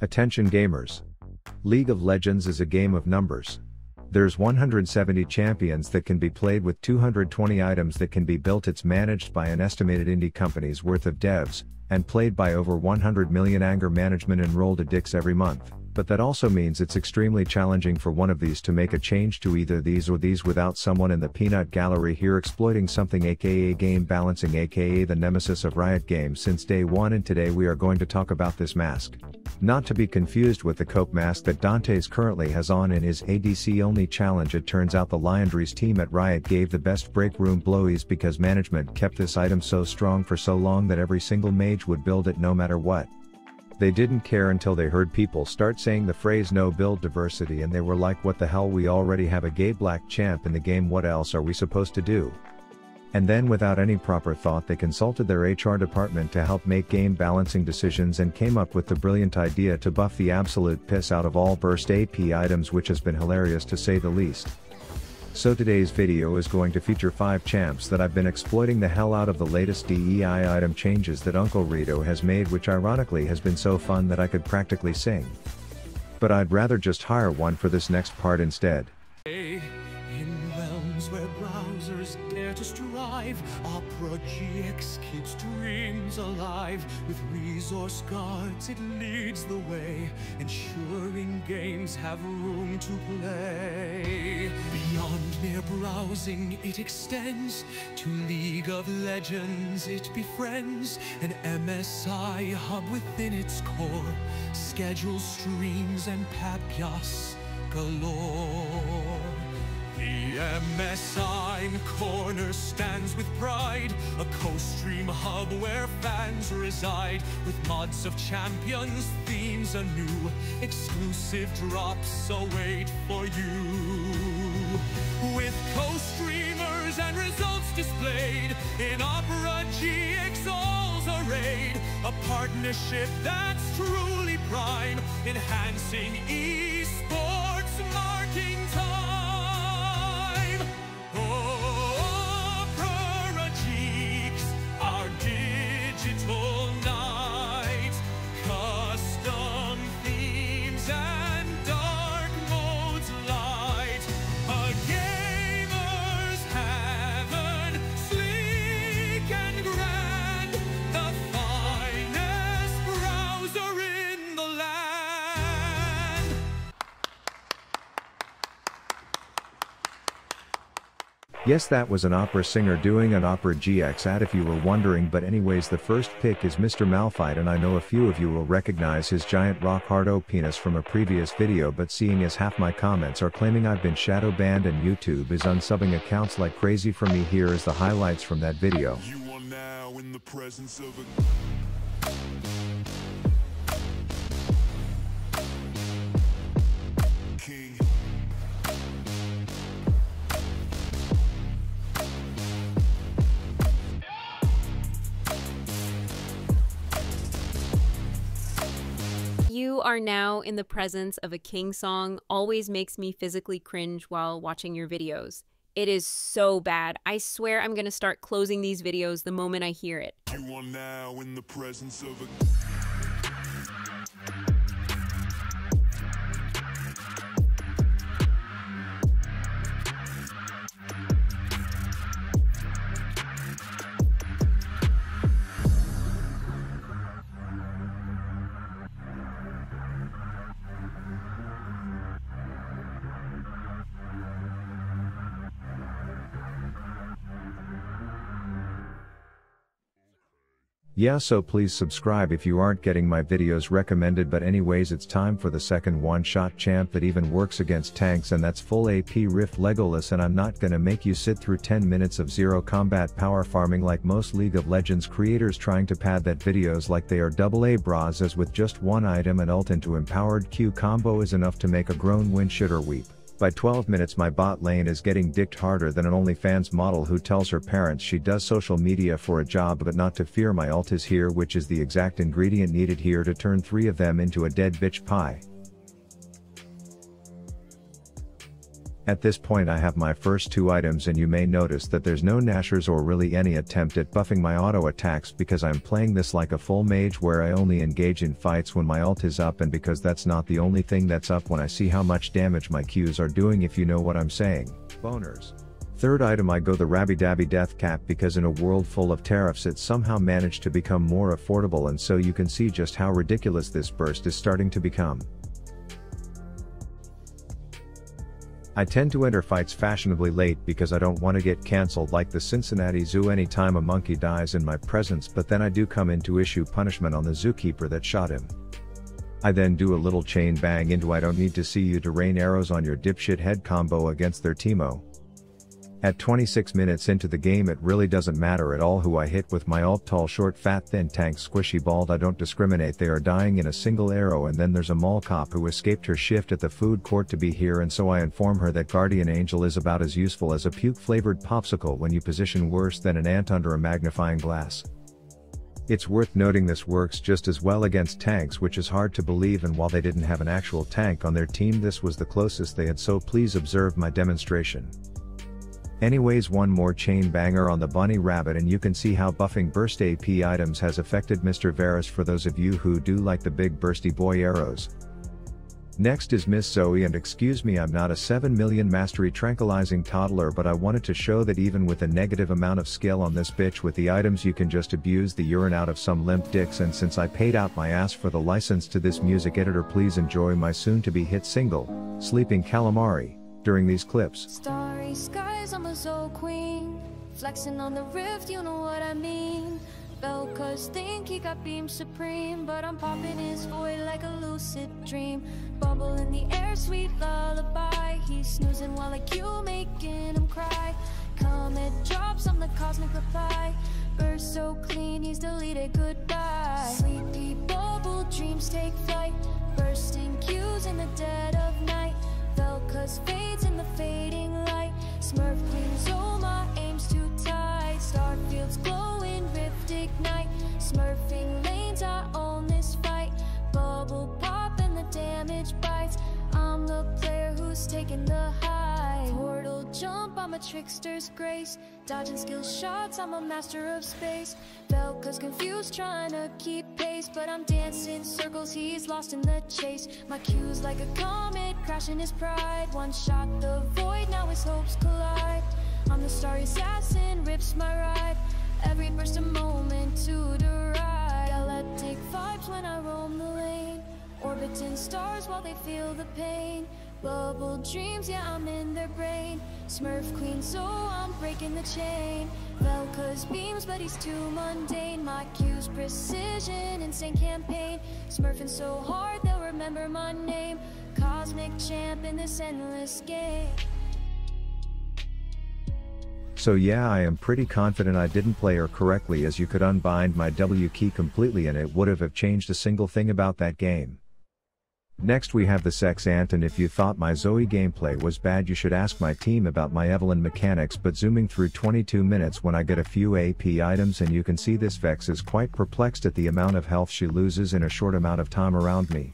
Attention gamers. League of Legends is a game of numbers. There's 170 champions that can be played with 220 items that can be built. It's managed by an estimated indie company's worth of devs, and played by over 100 million anger management enrolled addicts every month. But that also means it's extremely challenging for one of these to make a change to either these or these without someone in the peanut gallery here exploiting something, aka game balancing, aka the nemesis of Riot Games since day one, and today we are going to talk about this mask. Not to be confused with the cope mask that Dantes currently has on in his ADC only challenge. It turns out the Liandry's team at Riot gave the best break room blowies because management kept this item so strong for so long that every single mage would build it no matter what. They didn't care until they heard people start saying the phrase no build diversity, and they were like, what the hell, we already have a gay black champ in the game, what else are we supposed to do? And then without any proper thought they consulted their HR department to help make game balancing decisions and came up with the brilliant idea to buff the absolute piss out of all burst AP items, which has been hilarious to say the least. So today's video is going to feature 5 champs that I've been exploiting the hell out of the latest DEI item changes that Uncle Rito has made, which ironically has been so fun that I could practically sing. But I'd rather just hire one for this next part instead. In realms where browsers dare to strive, Opera GX keeps dreams alive. With resource guards it leads the way, ensuring games have room to play. Beyond mere browsing it extends, to League of Legends it befriends. An MSI hub within its core, schedules streams and papias galore. The MSI corner stands with pride, a co-stream hub where fans reside. With mods of champions, themes anew, exclusive drops await for you. With co-streamers and results displayed, in Opera GX all's arrayed. A partnership that's truly prime, enhancing esports marking time. Opera GX, our digital night. Custom themes and dark modes light. A gamer's heaven, sleek and grand. The finest browser in the land. Yes, that was an opera singer doing an Opera GX ad if you were wondering, but anyways, the first pick is Mr. Malight, and I know a few of you will recognize his giant rock hard O penis from a previous video, but seeing as half my comments are claiming I've been shadow banned and YouTube is unsubbing accounts like crazy for me, here is the highlights from that video. You are now in the presence of a king. You are now in the presence of a king song always makes me physically cringe while watching your videos. It is so bad. I swear I'm gonna start closing these videos the moment I hear it. You are now in the presence of a Yeah, so please subscribe if you aren't getting my videos recommended. But anyways, it's time for the second one-shot champ that even works against tanks, and that's full AP Rift Legololis. And I'm not gonna make you sit through 10 minutes of zero combat power farming like most League of Legends creators trying to pad that videos like they are AA bras, as with just one item and ult into empowered Q combo is enough to make a grown win shit or weep. By 12 minutes my bot lane is getting dicked harder than an OnlyFans model who tells her parents she does social media for a job, but not to fear. My ult is here, which is the exact ingredient needed here to turn 3 of them into a dead bitch pie. At this point I have my first 2 items and you may notice that there's no nashers or really any attempt at buffing my auto attacks because I'm playing this like a full mage where I only engage in fights when my ult is up and because that's not the only thing that's up when I see how much damage my Qs are doing, if you know what I'm saying. Boners. Third item, I go the Rabby Dabby Death Cap because in a world full of tariffs it somehow managed to become more affordable, and so you can see just how ridiculous this burst is starting to become. I tend to enter fights fashionably late because I don't want to get cancelled like the Cincinnati Zoo anytime a monkey dies in my presence, but then I do come in to issue punishment on the zookeeper that shot him. I then do a little chain bang into I don't need to see you to rain arrows on your dipshit head combo against their Teemo. At 26 minutes into the game it really doesn't matter at all who I hit with my ult, tall, short, fat, thin, tank, squishy, bald, I don't discriminate, they are dying in a single arrow. And then there's a mall cop who escaped her shift at the food court to be here, and so I inform her that Guardian Angel is about as useful as a puke-flavored popsicle when you position worse than an ant under a magnifying glass. It's worth noting this works just as well against tanks, which is hard to believe, and while they didn't have an actual tank on their team this was the closest they had, so please observe my demonstration. Anyways, one more chain banger on the bunny rabbit and you can see how buffing burst AP items has affected Mr. Varus for those of you who do like the big bursty boy arrows. Next is Miss Zoe, and excuse me, I'm not a 7 million mastery tranquilizing toddler, but I wanted to show that even with a negative amount of skill on this bitch with the items you can just abuse the urine out of some limp dicks, and since I paid out my ass for the license to this music editor, please enjoy my soon to be hit single, Sleeping Calamari, during these clips. Starry skies, I'm a soul queen. Flexing on the rift, you know what I mean. Belcuz think he got beam supreme, but I'm popping his void like a lucid dream. Bubble in the air, sweet lullaby. He's snoozing while like you making him cry. Comet drops, I'm the cosmic reply. Burst so clean, he's deleted goodbye. Sleepy bubble dreams take flight. Bursting cues in the dead of night. Belcuz fades in the fading light. Smurf queen Zoma aims too tight. Starfield's glowing, rift ignite. Smurfing lanes, I own this fight. Bubble pop and the damage bites. I'm the player who's taking the high. Portal jump, I'm a trickster's grace. Dodging skill shots, I'm a master of space. Belcuz confused, trying to keep pace, but I'm dancing circles, he's lost in the chase. My cue's like a comet, crashing his pride. One shot the void, now his hopes collide. I'm the starry assassin, rips my ride. Every burst a moment to deride. Galactic vibes when I roam the lane. Orbiting stars while they feel the pain. Bubble dreams, yeah, I'm in their brain. Smurf queen, so I'm breaking the chain. Belcuz beams, but he's too mundane. My cue's precision, insane campaign. Smurfing so hard, they'll remember my name. Cosmic champ in this endless game. So yeah, I am pretty confident I didn't play her correctly, as you could unbind my W key completely and it would have changed a single thing about that game. Next we have the Sex Ant, and if you thought my Zoe gameplay was bad you should ask my team about my Evelyn mechanics, but zooming through 22 minutes when I get a few AP items, and you can see this Vex is quite perplexed at the amount of health she loses in a short amount of time around me.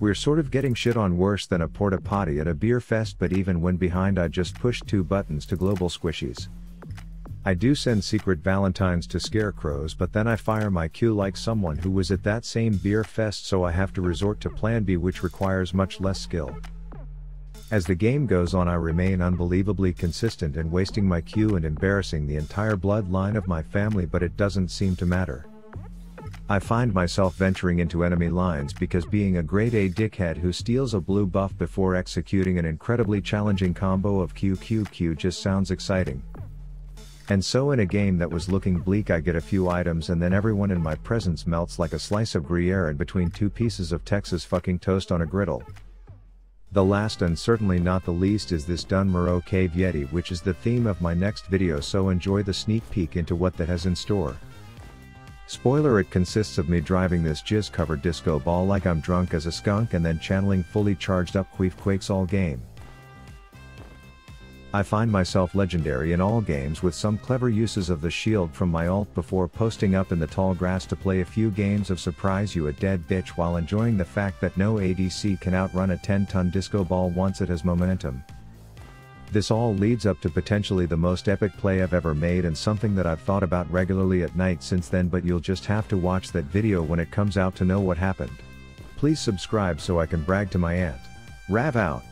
We're sort of getting shit on worse than a porta potty at a beer fest, but even when behind I just pushed 2 buttons to global squishies. I do send secret valentines to scarecrows, but then I fire my Q like someone who was at that same beer fest, so I have to resort to plan B, which requires much less skill. As the game goes on I remain unbelievably consistent in wasting my Q and embarrassing the entire bloodline of my family, but it doesn't seem to matter. I find myself venturing into enemy lines because being a grade A dickhead who steals a blue buff before executing an incredibly challenging combo of QQQ just sounds exciting. And so in a game that was looking bleak I get a few items and then everyone in my presence melts like a slice of Gruyere in between 2 pieces of Texas fucking toast on a griddle. The last and certainly not the least is this Dun Moreau Cave Yeti, which is the theme of my next video, so enjoy the sneak peek into what that has in store. Spoiler, it consists of me driving this jizz covered disco ball like I'm drunk as a skunk and then channeling fully charged up queef quakes all game. I find myself legendary in all games with some clever uses of the shield from my ult before posting up in the tall grass to play a few games of surprise you a dead bitch while enjoying the fact that no ADC can outrun a 10-ton disco ball once it has momentum. This all leads up to potentially the most epic play I've ever made and something that I've thought about regularly at night since then, but you'll just have to watch that video when it comes out to know what happened. Please subscribe so I can brag to my aunt. Rav out.